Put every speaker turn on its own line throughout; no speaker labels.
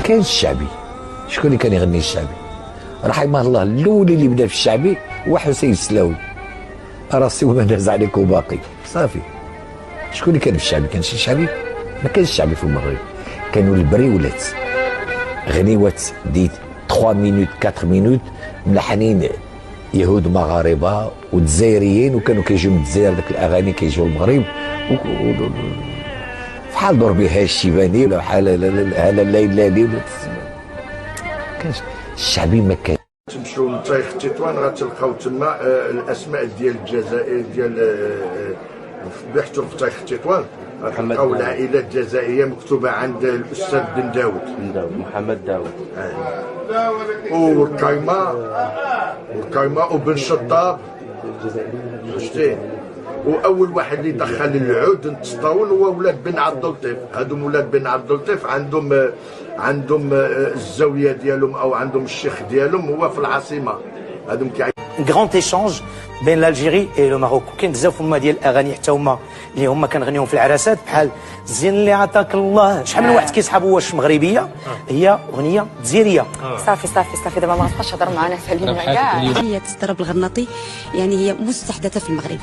كاينش الشعبي. شكون اللي كان يغني الشعبي؟ رحمه الله الاول اللي بدا في الشعبي هو حسين السلاوي، راسي وما داز عليك وباقي صافي. شكون اللي كان في الشعبي؟ كان شي شعبي؟ ما كانش الشعبي في المغرب، كانوا البريولات، غنيوات دي 3 مينوت 4 مينوت ملحنين يهود مغاربه والجزائريين، وكانوا كيجيو من الجزائر ذاك الاغاني كيجيو المغرب بحال ضربيها الشيباني ولا بحال هلا الليلاني ولا كانش الشعبي. ما كان
تمشيو لطريق تطوان غتلقاو تما الاسماء ديال الجزائر ديال بحثوا في طريق تطوان غتلقاو العائلات الجزائريه مكتوبه عند الاستاذ بن داود
محمد داود
والكايما وبن شطاب شتي. واول واحد اللي دخل العود للتطاول هو ولاد بن عبد اللطيف. هادو ولاد بن عبد اللطيف عندهم الزاويه ديالهم او عندهم الشيخ ديالهم هو في العاصمه. هادو
غراند ايشانج بين الجيري اي لو ماروك. كاين بزاف هما ديال الاغاني حتى هما اللي هما كنغنيوهم في العراسات بحال زين اللي عطاك الله. شحال من واحد كيصحاب واش مغربيه هي اغنيه جزائريه.
صافي دابا ما تبقاش تهضر معنا سالينا كاع.
هي الضرب الغرناطي يعني هي مستحدثه في المغرب،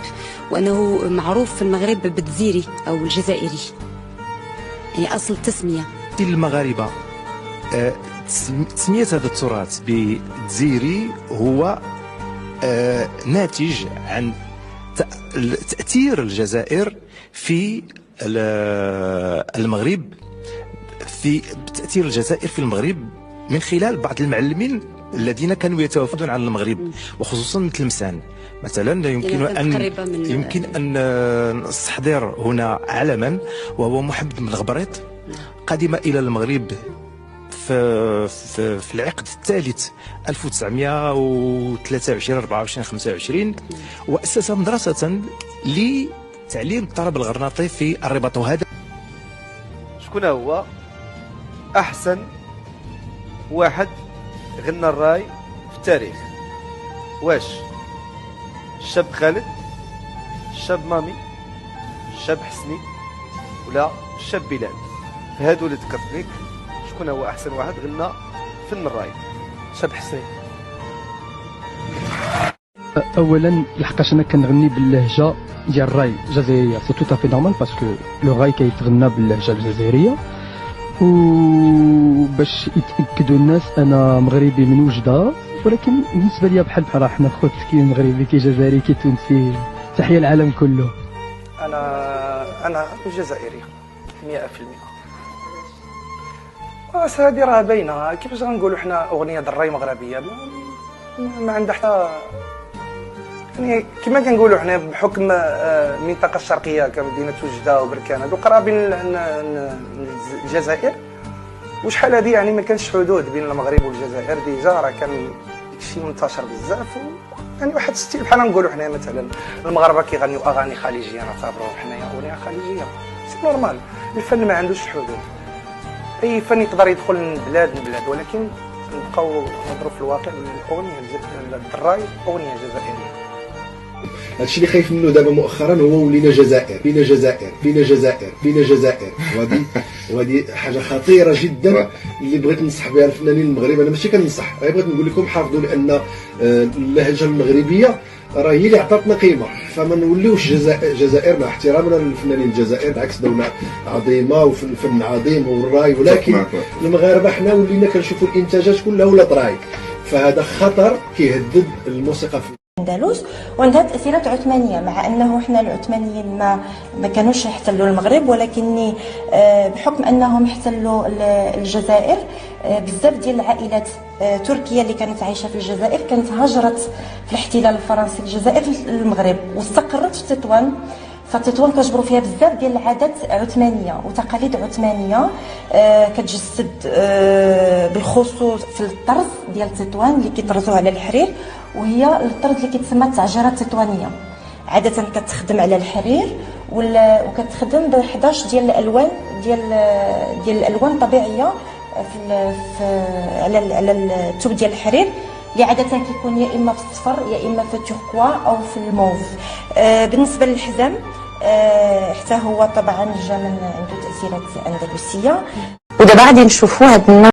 وانه معروف في المغرب بالدزيري او الجزائري، يعني اصل التسميه.
المغاربه تسميه هذا التراث بالدزيري هو ناتج عن تأثير الجزائر في المغرب، في تأثير الجزائر في المغرب من خلال بعض المعلمين الذين كانوا يتوافدون على المغرب، وخصوصا مثل مسان مثلا. يمكن أن نستحضر هنا علما، وهو محمد بن غبريط، قدم إلى المغرب في العقد الثالث 1923 24 25 وأسس مدرسة لتعليم الطرب الغرناطي في الرباط. وهذا
شكون هو احسن واحد غنى الراي في التاريخ؟ واش الشاب خالد، الشاب مامي، الشاب حسني، ولا الشاب بلال؟ هادو اللي ذكرت لك شكون هو احسن واحد غنى فن الراي؟ شاب حسني.
اولا لحقاش انا كنغني باللهجه ديال الراي الجزائريه، سي تو افي نورمال باسكو لو راي كيتغنى باللهجه الجزائريه، وباش يتاكدوا الناس انا مغربي من وجده. ولكن بالنسبه لي بحال حنا خوت، كي مغربي كي جزائري كي تونسي، تحيه العالم كله.
انا جزائري 100%. هذه راه باينه. كيفاش غنقولوا حنا اغنيه الراي مغربيه؟ ما عندها حتى يعني كما كنقولوا حنا بحكم المنطقه الشرقيه كمدينه وجده وبركان هادو قرابين الجزائر. وشحال هذه يعني ما كانش حدود بين المغرب والجزائر، ديجا راه كان شيء منتشر بزاف. يعني واحد ستيل بحال نقولوا حنا مثلا المغاربه كيغنيو اغاني خليجيه، نعتبروه حنايا اغنيه خليجيه، سي نورمال. الفن ما عندوش حدود، اي فن يقدر يدخل من بلاد لبلاد، ولكن نبقاو نهضروا في الواقع. الاغنيه الراي اغنيه جزائريه.
هادشي اللي خايف منه دابا مؤخرا هو ولينا جزائر بينا جزائر وهذه حاجه خطيره جدا اللي بغيت ننصح بها الفنانين المغرب. انا ماشي كننصح، راه بغيت نقول لكم حافظوا، لان اللهجه المغربيه راه هي اللي عطاتنا قيمه، فما نوليوش جزائر مع احترامنا للفنانين الجزائر، بالعكس دوله عظيمه والفن عظيم والراي، ولكن المغاربه حنا ولينا كنشوفوا الانتاجات كلها ولات راي، فهذا خطر كيهدد الموسيقى في
الاندلس. وعندها تاثيرات عثمانيه، مع انه حنا العثمانيين ما كانوش يحتلوا المغرب، ولكن بحكم انهم احتلوا الجزائر بزاف ديال العائلات تركيه اللي كانت عايشه في الجزائر كانت هاجرت في الاحتلال الفرنسي الجزائر للمغرب واستقرت في تطوان. فتطوان كتجبروا فيها بزاف ديال العادات عثمانيه وتقاليد عثمانيه كتجسد بالخصوص في الطرز ديال تطوان اللي كيطرزوا على الحرير، وهي الطرز اللي كيتسمى التعجيره التطوانيه. عاده كتخدم على الحرير وكتخدم ب 11 ديال الالوان ديال الالوان طبيعيه على الثوب ديال الحرير، اللي عاده كيكون يا اما في الصفر يا اما في التوركوا او في الموف. بالنسبه للحزام حتى هو طبعا جا من عنده تاثيرات اندلسيه. ودابا غادي نشوفوا هاد